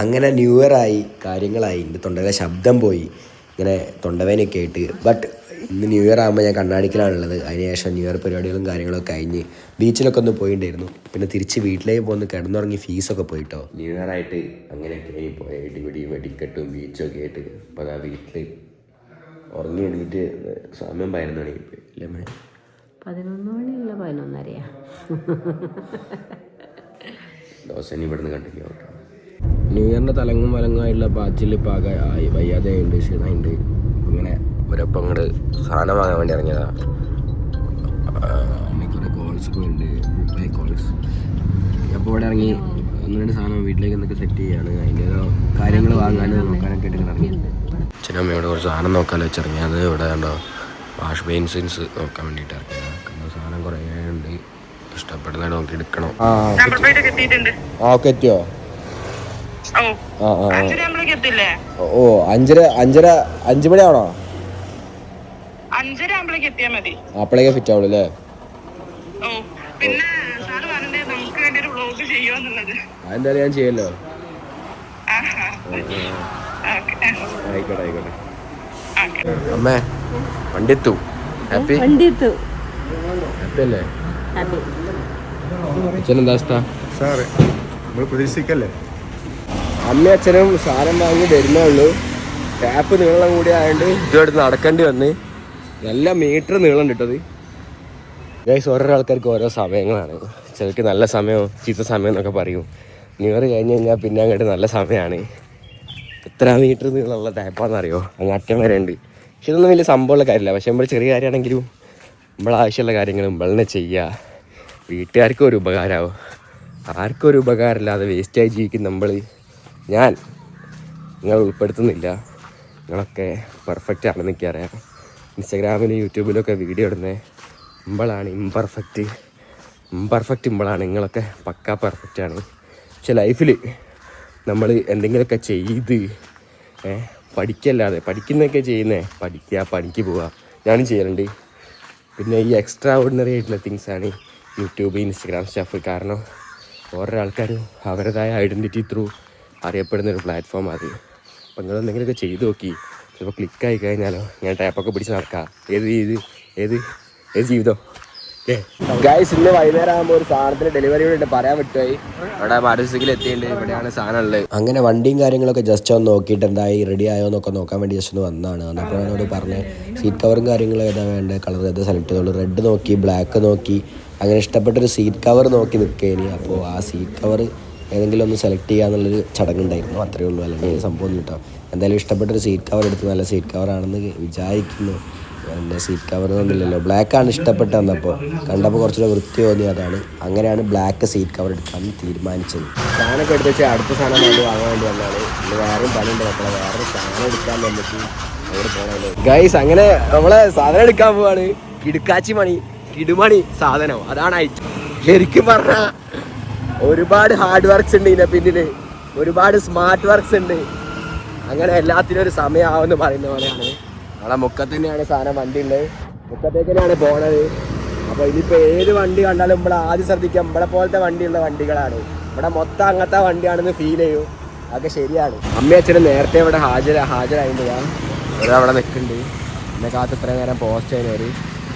അങ്ങനെ new year ആയി, കാര്യങ്ങളായി. എൻ്റെ തൊണ്ടയിലെ ശബ്ദം പോയി, ഇങ്ങനെ തൊണ്ടവേനൊക്കെ ആയിട്ട്. ബട്ട് ഇന്ന് ന്യൂ ഇയർ ആകുമ്പോൾ ഞാൻ കണ്ണാടിക്കലാണുള്ളത്. അതിനുശേഷം ന്യൂ ഇയർ പരിപാടികളും കാര്യങ്ങളൊക്കെ കഴിഞ്ഞ് ബീച്ചിലൊക്കെ ഒന്ന് പോയിട്ടുണ്ടായിരുന്നു. പിന്നെ തിരിച്ച് വീട്ടിലേക്ക് പോന്ന് കിടന്നുറങ്ങി ഫീസൊക്കെ പോയിട്ടോ. ന്യൂ ഇയർ ആയിട്ട് അങ്ങനെയൊക്കെ പോയ ഇടിപിടിയും വെടിക്കെട്ടും ബീച്ചൊക്കെ ആയിട്ട് ഇപ്പോൾ അതാ വീട്ടിൽ ഉറങ്ങി എണീറ്റ് സമയം 11 മണി അല്ലേ? 11 മണിയല്ല 11:30. ദിവസം ഇവിടുന്ന് കണ്ടിന്യൂ ആവട്ടെ. ന്യൂ ഇയറിൻ്റെ തലങ്ങും വലങ്ങുമായിട്ടുള്ള ബാച്ചിൽ ഇപ്പോൾ ആയി വയ്യാതെ ഉണ്ട്, ക്ഷീണമുണ്ട്. അങ്ങനെ ഒരപ്പം അങ്ങോട്ട് സാധനം വാങ്ങാൻ വേണ്ടി ഇറങ്ങിയതാണ്. കുറേ കോൾസൊക്കെ ഉണ്ട്, റിപ്ലൈ കോൾസ്. അപ്പോൾ ഇവിടെ ഇറങ്ങി 1-2 സാധനം വീട്ടിലേക്ക് എന്തൊക്കെ സെറ്റ് ചെയ്യുകയാണ്. അതിൻ്റെ കാര്യങ്ങൾ വാങ്ങാനും നോക്കാനൊക്കെ ആയിട്ട് ഇറങ്ങി. അച്ഛനമ്മയോട് കുറച്ച് സാധനം നോക്കാമല്ലോ വെച്ചിറങ്ങിയത്. ഇവിടെ ഉണ്ടോ വാഷ് ബേസിൻസ് നോക്കാൻ വേണ്ടിയിട്ട് ഇറങ്ങിയത്. സാധനം കുറേ ഉണ്ട്, ഇഷ്ടപ്പെടുന്നതായിട്ട് നോക്കി എടുക്കണം. ഓക്കെ എത്തിയോ? ഓ 5 മണിയാണോ? 5:30 അപ്പോഴേക്ക് ഫിറ്റ് ആവുള്ളൂ അല്ലേ? അതെന്തായാലും ഞാൻ ചെയ്യല്ലോ. ആയിക്കോട്ടെ ആയിക്കോട്ടെ. അമ്മേ വണ്ടി എത്തു. ഹാപ്പി ഹാപ്പി അല്ലേ? അച്ഛനെന്താ അവസ്ഥ? പ്രതീക്ഷിക്കല്ലേ? അമ്മയും അച്ഛനും സാധനം വാങ്ങി വരുന്നേ ഉള്ളൂ. ടാപ്പ് നീളം കൂടി ആയതുകൊണ്ട് ഇതുമായിട്ട് നടക്കേണ്ടി വന്ന്. നല്ല മീറ്റർ നീളം കിട്ടത്. ഗൈസ്, ഓരോ ആൾക്കാർക്ക് ഓരോ സമയങ്ങളാണ്. ചിലർക്ക് നല്ല സമയം, ചീത്ത സമയം എന്നൊക്കെ പറയും. ന്യൂ ഇയർ കഴിഞ്ഞ് കഴിഞ്ഞാൽ പിന്നെ അങ്ങോട്ട് നല്ല സമയമാണ്. എത്ര മീറ്റർ നീളമുള്ള ടാപ്പാണെന്നറിയോ? അങ്ങ് അറ്റം വരെ ഉണ്ട്. പക്ഷെ ഇതൊന്നും വലിയ സംഭവമുള്ള കാര്യമില്ല. പക്ഷെ നമ്മൾ ചെറിയ കാര്യമാണെങ്കിലും നമ്മളാവശ്യമുള്ള കാര്യങ്ങൾ നമ്മളെ ചെയ്യുക. വീട്ടുകാർക്കും ഒരു ഉപകാരമാവും. ആർക്കും ഒരു ഉപകാരമില്ലാതെ വേസ്റ്റായി ജീവിക്കും ഞാൻ നിങ്ങൾ ഉൾപ്പെടുത്തുന്നില്ല. നിങ്ങളൊക്കെ പെർഫെക്റ്റ് ആണെന്ന് എനിക്കറിയാം. ഇൻസ്റ്റാഗ്രാമിലും യൂട്യൂബിലൊക്കെ വീഡിയോ ഇടുന്നത് ഇമ്പളാണ് ഇമ്പർഫെക്റ്റ് ഇമ്പളാണ്. നിങ്ങളൊക്കെ പക്കാ പെർഫെക്റ്റാണ്. പക്ഷെ ലൈഫിൽ നമ്മൾ എന്തെങ്കിലുമൊക്കെ ചെയ്ത് പഠിക്കല്ലാതെ പഠിക്കുന്നതൊക്കെ ചെയ്യുന്നേ, പഠിക്കുക, പണിക്ക് പോവുക, ഞാനും ചെയ്യലുണ്ട്. പിന്നെ ഈ എക്സ്ട്രാ ഓർഡിനറി ആയിട്ടുള്ള തിങ്സാണ് യൂട്യൂബ്, ഇൻസ്റ്റഗ്രാം സ്റ്റഫ്. കാരണം ഓരോ ആൾക്കാരും അവരുടേതായ ഐഡൻറ്റിറ്റി ത്രൂ അറിയപ്പെടുന്നൊരു പ്ലാറ്റ്ഫോം അത്. അപ്പം നിങ്ങൾ എന്തെങ്കിലുമൊക്കെ ചെയ്ത് നോക്കി. ചിലപ്പോൾ ക്ലിക്കായി കഴിഞ്ഞാലോ ഞാൻ ടാപ്പൊക്കെ പിടിച്ച് നടക്കാം. ഏത് ജീവിതം. ഗൈസ്, ഇന്ന് വൈകുന്നേരം ആകുമ്പോൾ ഒരു സാധനത്തിന് ഡെലിവറി കൂടെ പറയാൻ വിട്ടുപോയി. ഇവിടെ മാരുസിക്കിൽ എത്തിയിട്ടുണ്ട്. ഇവിടെയാണ് സാധനം ഉള്ളത്. അങ്ങനെ വണ്ടിയും കാര്യങ്ങളൊക്കെ ജസ്റ്റ് ഒന്ന് നോക്കിയിട്ട് എന്തായി റെഡി ആയോ എന്നൊക്കെ നോക്കാൻ വേണ്ടി ജസ്റ്റ് ഒന്ന് വന്നതാണ്. അപ്പോൾ എന്നോട് പറഞ്ഞ് സീറ്റ് കവറും കാര്യങ്ങളും ഏതാ വേണ്ടത്, കളർ ഏതാ സെലക്ട് ചെയ്തോളൂ. റെഡ് നോക്കി, ബ്ലാക്ക് നോക്കി, അങ്ങനെ ഇഷ്ടപ്പെട്ടൊരു സീറ്റ് കവർ നോക്കി നിൽക്കുകയാണ്. അപ്പോൾ ആ സീറ്റ് കവർ ഏതെങ്കിലും ഒന്ന് സെലക്ട് ചെയ്യുക എന്നുള്ളൊരു ചടങ്ങുണ്ടായിരുന്നു. അത്രയേ ഉള്ളൂ, അല്ലെങ്കിൽ സംഭവം കിട്ടാം. എന്തായാലും ഇഷ്ടപ്പെട്ടൊരു സീറ്റ് കവർ എടുത്ത് നല്ല സീറ്റ് കവറാണെന്ന് വിചാരിക്കുന്നു. എൻ്റെ സീറ്റ് കവർ ഒന്നുമില്ലല്ലോ, ബ്ലാക്കാണ് ഇഷ്ടപ്പെട്ട് വന്നപ്പോൾ. കണ്ടപ്പോൾ കുറച്ചുകൂടെ വൃത്തി തോന്നി, അതാണ്. അങ്ങനെയാണ് ബ്ലാക്ക് സീറ്റ് കവർ എടുക്കാൻ തീരുമാനിച്ചത്. സാധനമൊക്കെ എടുത്ത് വെച്ചാൽ അടുത്ത സാധനം വേണ്ടി വാങ്ങാൻ വേണ്ടി വന്നാണ്. ഇന്ന് വേറെയും പണിയുണ്ട് മക്കളെ, വേറൊരു സാധനം എടുക്കാൻ വന്നിട്ട് അവിടെ പോകണല്ലോ. ഗൈസ്, അങ്ങനെ നമ്മളെ സാധനം എടുക്കാൻ പോവാണ്. കിടുമണി സാധനം അതാണ് ഐറ്റം. ശരിക്കും പറഞ്ഞാൽ ഒരുപാട് ഹാർഡ് വർക്ക്സ് ഉണ്ട് ഇതിൻ്റെ പിന്നിൽ, ഒരുപാട് സ്മാർട്ട് വർക്ക്സ് ഉണ്ട്. അങ്ങനെ എല്ലാത്തിനും ഒരു സമയമാവുമെന്ന് പറയുന്ന പോലെയാണ്. നമ്മളെ മുക്കത്ത് തന്നെയാണ് സാധനം വണ്ടി ഉള്ളത്, മുക്കത്തേക്ക് തന്നെയാണ് പോണത്. അപ്പോൾ ഇനിയിപ്പോൾ ഏത് വണ്ടി കണ്ടാലും ഇവിടെ ആദ്യം ശ്രദ്ധിക്കുക, നമ്മളെ പോലത്തെ വണ്ടിയുള്ള വണ്ടികളാണ്. ഇവിടെ മൊത്തം അങ്ങനത്തെ വണ്ടിയാണെന്ന് ഫീൽ ചെയ്യും. അതൊക്കെ ശരിയാണ്. അമ്മയും അച്ഛനും നേരത്തെ ഇവിടെ ഹാജരായിട്ട് അവിടെ നിൽക്കുന്നുണ്ട്. എന്നെ കാത്ത് ഇത്രയും നേരം പോസ്റ്റ് ചെയ്യുന്നവർ.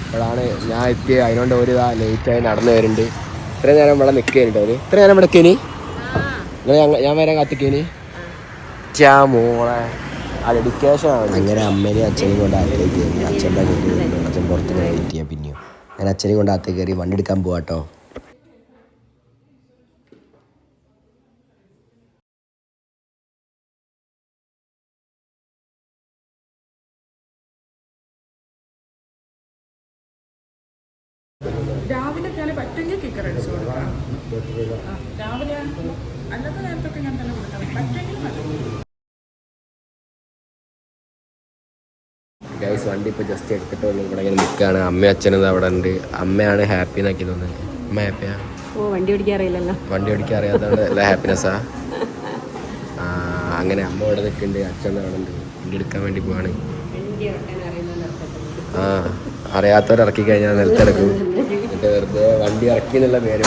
ഇപ്പോഴാണ് ഞാൻ എത്തിയത്. അതിനോണ്ട് ഒരു ലേറ്റായി നടന്നു വരുന്നുണ്ട്. ഇത്രയും നേരം ഇവിടെ നിൽക്കുകയാണ്. അവർ ഇത്രയും നേരം ഇവിടെ എത്തിയേനി, ഞാൻ വരാൻ കാത്തിക്കേനി. മോളെ ആ ഡെഡിക്കേഷൻ ആണ്. അങ്ങനെ അമ്മേനെയും അച്ഛനെയും കൊണ്ട് അകത്തേക്ക് കയറി. അച്ഛൻ്റെ വീട്ടിൽ അച്ഛൻ പുറത്ത് വെയിറ്റ് ചെയ്യാൻ പിന്നെയും അങ്ങനെ അച്ഛനെയും കൊണ്ട് അകത്തേക്ക് കയറി വണ്ടി എടുക്കാൻ പോവാട്ടോ. രാവിലെ പറ്റുമെങ്കിൽ കിക്കർ അടിച്ചു കൊടുക്കാം. രാവിലെ അല്ലാത്ത നേരത്തൊക്കെ ഞാൻ തന്നെ കൊടുക്കാം, പറ്റുമെങ്കിൽ. ഗൈസ്, വണ്ടി ഇപ്പോൾ ജസ്റ്റ് എടുത്തിട്ട് വന്നു. ഇവിടെ ഇങ്ങനെ നിൽക്കുകയാണ്. അമ്മയും അച്ഛനും അവിടെ ഉണ്ട്. അമ്മയാണ് ഹാപ്പി എന്നാക്കി തോന്നുന്നത്. അമ്മ ഹാപ്പിയാ? വണ്ടി ഓടിക്കാറില്ലല്ലോ. വണ്ടി ഓടിക്കാൻ അറിയാത്തതാണ് എല്ലാ ഹാപ്പിനെസ്സാ. അങ്ങനെ അമ്മ ഇവിടെ നിൽക്കുന്നുണ്ട്, അച്ഛൻ അവിടെ ഉണ്ട്. വണ്ടി എടുക്കാൻ വേണ്ടി പോവാണ്. അറിയാത്തവരിറക്കി കഴിഞ്ഞാൽ നിലത്തിറക്കും. എന്നിട്ട് വെറുതെ വണ്ടി ഇറക്കി എന്നുള്ള പേര്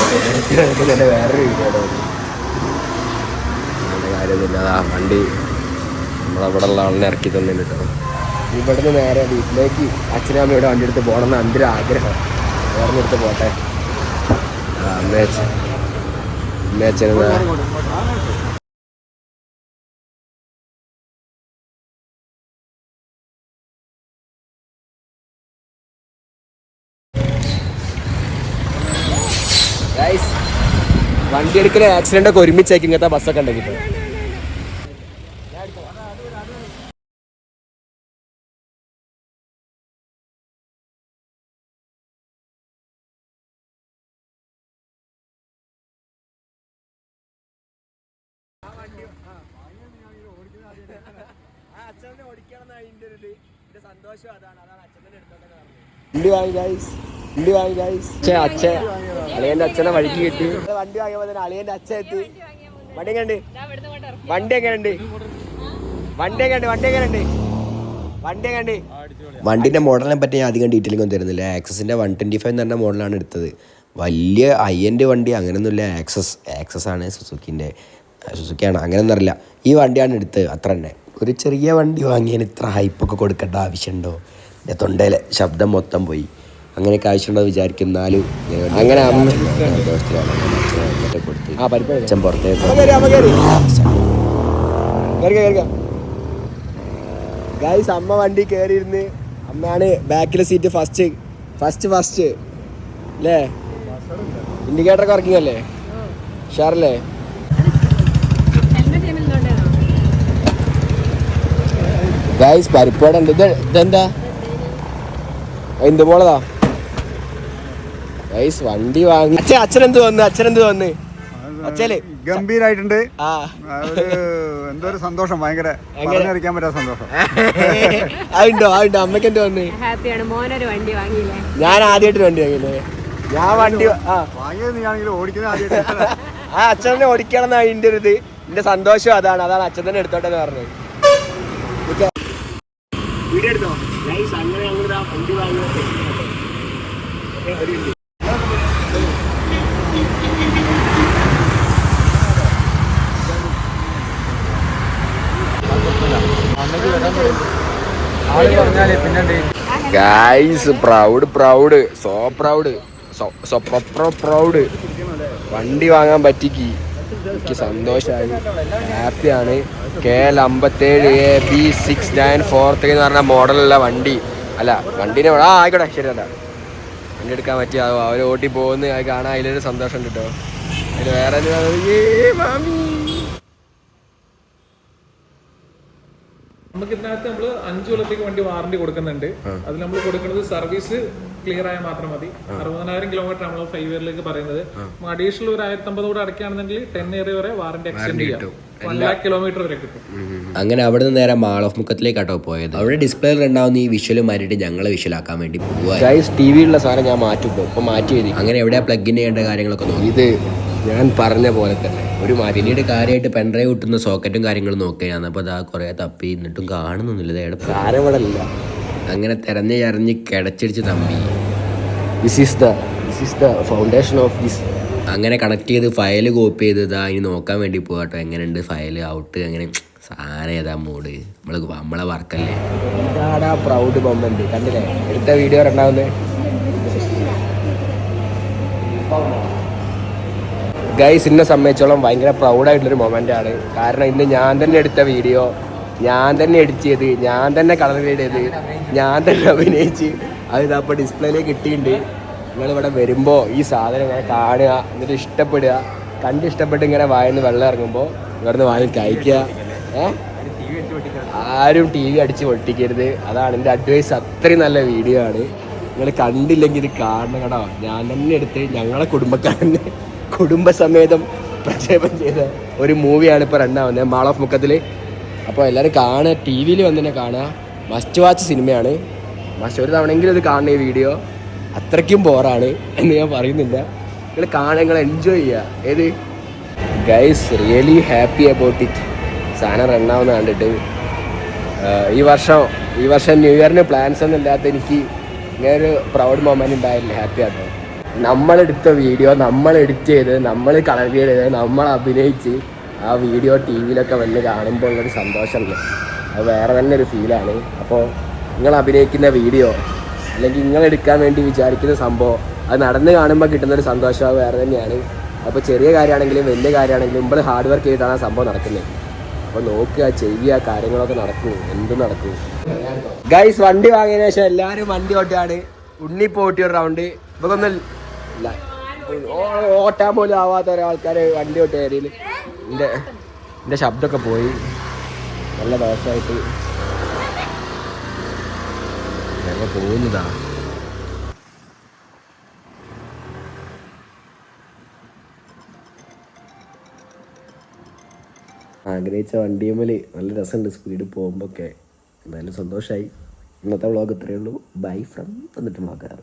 വേറൊരു വീഡിയോ വരുന്നില്ല. അതാ വണ്ടി നമ്മളവിടെ ഉള്ള ആളിനെ ഇറക്കി തന്നില്ല കേട്ടോ. ഇവിടുന്ന് നേരെ വീട്ടിലേക്ക് അച്ഛനും അമ്മയുടെ വണ്ടി എടുത്ത് പോകണമെന്ന് എൻ്റെ ഒരു ആഗ്രഹം. വേറെ എടുത്ത് പോട്ടെ. അമ്മയച്ഛനും വണ്ടി എടുക്കൽ ആക്സിഡന്റ് ഒക്കെ ഒരുമിച്ചാക്കി ഇങ്ങനത്തെ ബസ്സൊക്കെ ഉണ്ടെങ്കിൽ അളിയന്റെ അച്ഛനെ വഴിക്ക് കിട്ടി. വണ്ടി വാങ്ങിയപ്പോ തന്നെ അളിയന്റെ അച്ഛൻ എത്തി. വണ്ടി എങ്ങനെയുണ്ട്? വണ്ടി എങ്ങനെയുണ്ട്? വണ്ടിന്റെ മോഡലിനെ പറ്റി ഞാൻ അധികം ഡീറ്റെയിലിംഗ് ഒന്നും തരുന്നില്ല. ആക്സസിന്റെ 125 എന്ന് പറഞ്ഞ മോഡലാണ് എടുത്തത്. വലിയ ഹൈ എൻഡ് വണ്ടി അങ്ങനെയൊന്നുമില്ല. ആക്സസ് ആണ്, സുസുക്കിയാണ്, അങ്ങനെയൊന്നും അറിയില്ല. ഈ വണ്ടിയാണ് എടുത്തത്, അത്ര തന്നെ. ഒരു ചെറിയ വണ്ടി വാങ്ങിയതിന് ഇത്ര ഹൈപ്പൊക്കെ കൊടുക്കേണ്ട ആവശ്യമുണ്ടോ? എൻ്റെ തൊണ്ടയിലെ ശബ്ദം മൊത്തം പോയി. അങ്ങനെയൊക്കെ ആവശ്യമുണ്ടോ വിചാരിക്കും. എന്നാലും അങ്ങനെ അച്ഛൻ പുറത്തേക്ക് ഗൈസ്. അമ്മ വണ്ടി കയറിയിരുന്ന്, അമ്മയാണ് ബാക്കിലെ സീറ്റ് ഫസ്റ്റ് അല്ലേ? ഇൻഡിക്കേറ്ററൊക്കെ വർക്കിംഗ് അല്ലേ? ഷാറല്ലേ? ഗൈസ് പരിപ്പോടെ ഉണ്ട്. ഇതെന്താ എന്ത് പോളതാ ഗൈസ്? വണ്ടി വാങ്ങി അച്ഛനെന്ത് വന്ന് അച്ഛല് ഗംഭീരായിട്ടുണ്ട്. എന്തോ ഒരു സന്തോഷം, ഭയങ്കര പറഞ്ഞറിയിക്കാൻ പറ്റാത്ത സന്തോഷം. അതുണ്ടോ? അമ്മയ്ക്ക് എന്ത് വന്ന്? ഞാൻ ആദ്യമായിട്ട് വണ്ടി വാങ്ങിയില്ലേ? ഞാൻ വണ്ടി വാങ്ങിയത് നീയാണെങ്കിലും ഓടിക്കുന്നത് ആദ്യമായിട്ട്. അച്ഛനെ ഓടിക്കണം എന്നാണ് അതിൻ്റെ ഒരു ഇത്. എന്റെ സന്തോഷം അതാണ് അച്ഛൻ തന്നെ എടുത്തോട്ടെ എന്ന് പറഞ്ഞത്. വീഡിയോ എടുത്തോ ഗൈസ്? അങ്ങനെ ഞങ്ങൾ വണ്ടി വാങ്ങി. ഗൈസ് പ്രൗഡ് വണ്ടി വാങ്ങാൻ പറ്റിക്ക്. എനിക്ക് സന്തോഷമായി, ഹാപ്പിയാണ്. KL 57AB694 എന്ന് പറഞ്ഞ മോഡലുള്ള വണ്ടി അല്ല, വണ്ടീനെ ആയിക്കോട്ടെ ശരി അല്ല, വണ്ടി എടുക്കാൻ പറ്റി. അവർ ഓട്ടി പോകുന്ന അത് കാണാൻ അതിലൊരു സന്തോഷം ഉണ്ട് കേട്ടോ. അതിൽ വേറെ നമുക്ക് ഇതിനകത്ത് നമ്മൾ 5 കൊല്ലത്തേക്ക് വണ്ടി വാറണ്ടി കൊടുക്കുന്നുണ്ട്. അതിൽ നമ്മൾ കൊടുക്കുന്നത് സർവീസ് ക്ലിയർ ആയാൽ മാത്രം മതി. 60,000 കിലോമീറ്റർ നമ്മൾ 5 ഇയറിലേക്ക് പറയുന്നത്. അഡീഷണൽ ഒരു 1,050 കൂടെ അടയ്ക്കുകയാണെന്നുണ്ടെങ്കിൽ 10 ഇയർ വരെ വാറണ്ടി എക്സ്റ്റെൻഡ് ചെയ്യാം. 1 lakh കിലോമീറ്റർ വരെ കിട്ടും. അങ്ങനെ അവിടെ നിന്ന് നേരെ മാൾ ഓഫ് മുക്കത്തിലേക്കാട്ടോ പോയത്. അവിടെ ഡിസ്പ്ലേയിൽ ഉണ്ടാവുന്ന ഈ വിഷ്വൽ മാറ്റിയിട്ട് ഞങ്ങളെ വിഷ്വലാക്കാൻ വേണ്ടി പോവാ. ടി വിയിലുള്ള സാധനം ഞാൻ മാറ്റുമ്പോൾ ഇപ്പൊ മാറ്റി എഴുതി. അങ്ങനെ എവിടെയാ പ്ലഗ് ഇൻ ചെയ്യേണ്ട കാര്യങ്ങളൊക്കെ നോക്കി. ഇത് ഞാൻ പറഞ്ഞ പോലെ തന്നെ ഒരു മാറ്റി. പിന്നീട് കാര്യമായിട്ട് പെൻഡ്രൈവ് കിട്ടുന്ന സോക്കറ്റും കാര്യങ്ങളും നോക്കുകയാണ്. അപ്പോൾ അതാ കുറേ തപ്പി എന്നിട്ടും കാണുന്നൊന്നുമില്ല. സാരം ഇവിടെ ഇല്ല. അങ്ങനെ തെരഞ്ഞ് കിടച്ചിടിച്ച് തമ്പി. This is the foundation of this. അങ്ങനെ കണക്ട് ചെയ്ത് ഫയൽ കോപ്പി ചെയ്ത് ഇതാ ഇനി നോക്കാൻ വേണ്ടി പോകാട്ടോ. എങ്ങനെയുണ്ട് ഫയൽ ഔട്ട്, അങ്ങനെ സാധനം ഏതാ മൂഡ്. നമ്മളെ വർക്കല്ലേ. ഇതാടാ പ്രൗഡ് മൊമെന്റ്. കണ്ടില്ലേ എടുത്ത വീഡിയോ രണ്ടാമത്. ഗൈസ് എന്നെ സംബന്ധിച്ചോളം ഭയങ്കര പ്രൗഡായിട്ടുള്ളൊരു മൊമെൻ്റാണ്. കാരണം ഇന്ന് ഞാൻ തന്നെ എടുത്ത വീഡിയോ, ഞാൻ തന്നെ എഡിറ്റ് ചെയ്ത്, ഞാൻ തന്നെ കളർ ഗ്രേഡ് ചെയ്ത്, ഞാൻ തന്നെ അഭിനയിച്ച് അത് ഇതപ്പോൾ ഡിസ്പ്ലേയിലേക്ക് കിട്ടിയിട്ടുണ്ട്. നിങ്ങളിവിടെ വരുമ്പോൾ ഈ സാധനം ഇങ്ങനെ കാണുക, എന്നിട്ട് ഇഷ്ടപ്പെടുക, കണ്ടിഷ്ടപ്പെട്ട് ഇങ്ങനെ വായന്ന് വെള്ളം ഇറങ്ങുമ്പോൾ ഇവിടുന്ന് വാങ്ങി കഴിക്കുക. ആരും TV അടിച്ച് പൊട്ടിക്കരുത്, അതാണ് എൻ്റെ അഡ്വൈസ്. അത്രയും നല്ല വീഡിയോ ആണ്. നിങ്ങൾ കണ്ടില്ലെങ്കിൽ ഇത് കാണണം കേട്ടോ. ഞാൻ തന്നെ എടുത്ത് ഞങ്ങളെ കുടുംബക്കാരനെ കുടുംബസമേതം പ്രക്ഷേപം ചെയ്ത ഒരു മൂവിയാണ് ഇപ്പോൾ രണ്ടാമത് മാൾ ഓഫ് മുക്കത്തിൽ. അപ്പോൾ എല്ലാവരും കാണുക, TV വന്ന് തന്നെ കാണുക. മസ്റ്റ് വാച്ച് സിനിമയാണ്. ഒരു തവണയെങ്കിലും ഇത് കാണുന്ന ഈ വീഡിയോ. അത്രയ്ക്കും ബോറാണ് എന്ന് ഞാൻ പറയുന്നില്ല. നിങ്ങൾ കാണുക, നിങ്ങൾ എൻജോയ് ചെയ്യുക. ഏത് guys really happy about it. സാധനം റണ്ണാവുന്ന കണ്ടിട്ട് ഈ വർഷം ന്യൂ ഇയറിന് പ്ലാൻസ് ഒന്നും ഇല്ലാത്ത എനിക്ക് ഇങ്ങനൊരു പ്രൗഡ് മൊമെൻ്റ് ഉണ്ടായില്ല. ഹാപ്പി ആട്ടോ. നമ്മളെടുത്ത വീഡിയോ നമ്മൾ എഡിറ്റ് ചെയ്ത്, നമ്മൾ കളർ ചെയ്ത്, നമ്മൾ അഭിനയിച്ച് ആ വീഡിയോ ടി വിയിലൊക്കെ വന്ന് കാണുമ്പോൾ ഉള്ളൊരു സന്തോഷമുണ്ട്, അത് വേറെ തന്നെ ഒരു ഫീലാണ്. അപ്പോൾ നിങ്ങൾ അഭിനയിക്കുന്ന വീഡിയോ അല്ലെങ്കിൽ നിങ്ങൾ എടുക്കാൻ വേണ്ടി വിചാരിക്കുന്ന സംഭവം അത് നടന്ന് കാണുമ്പോൾ കിട്ടുന്നൊരു സന്തോഷം അത് വേറെ തന്നെയാണ്. അപ്പോൾ ചെറിയ കാര്യമാണെങ്കിലും വലിയ കാര്യമാണെങ്കിലും നമ്മൾ ഹാർഡ് വർക്ക് ചെയ്തിട്ടാണ് ആ സംഭവം നടക്കുന്നത്. അപ്പോൾ നോക്കുക, ചെയ്യുക, കാര്യങ്ങളൊക്കെ നടക്കും, എന്തും നടക്കും. ഗൈസ്, വണ്ടി വാങ്ങിയതിനു ശേഷം എല്ലാവരും വണ്ടി ഓട്ടുകയാണ്. ഉണ്ണിപ്പോൾ ഓട്ടിയ ഒരു റൗണ്ട് ഇപ്പൊക്കൊന്നും ഓട്ടാൻ പോലും ആവാത്ത ഒരാൾക്കാർ വണ്ടി ഓട്ടിയ ഏരിയയിൽ എൻ്റെ ശബ്ദമൊക്കെ പോയി. നല്ല ദിവസമായിട്ട് ഞങ്ങൾ പോകുന്നതാ. ആഗ്രഹിച്ച വണ്ടിയുമ്മൽ നല്ല രസമുണ്ട് സ്പീഡ് പോകുമ്പോൾ ഒക്കെ. എന്തായാലും സന്തോഷമായി. ഇന്നത്തെ വ്ളോഗ് ഇത്രയേ ഉള്ളൂ. ബൈ ഫ്രം എന്നിട്ട് വ്ളോഗാറ്.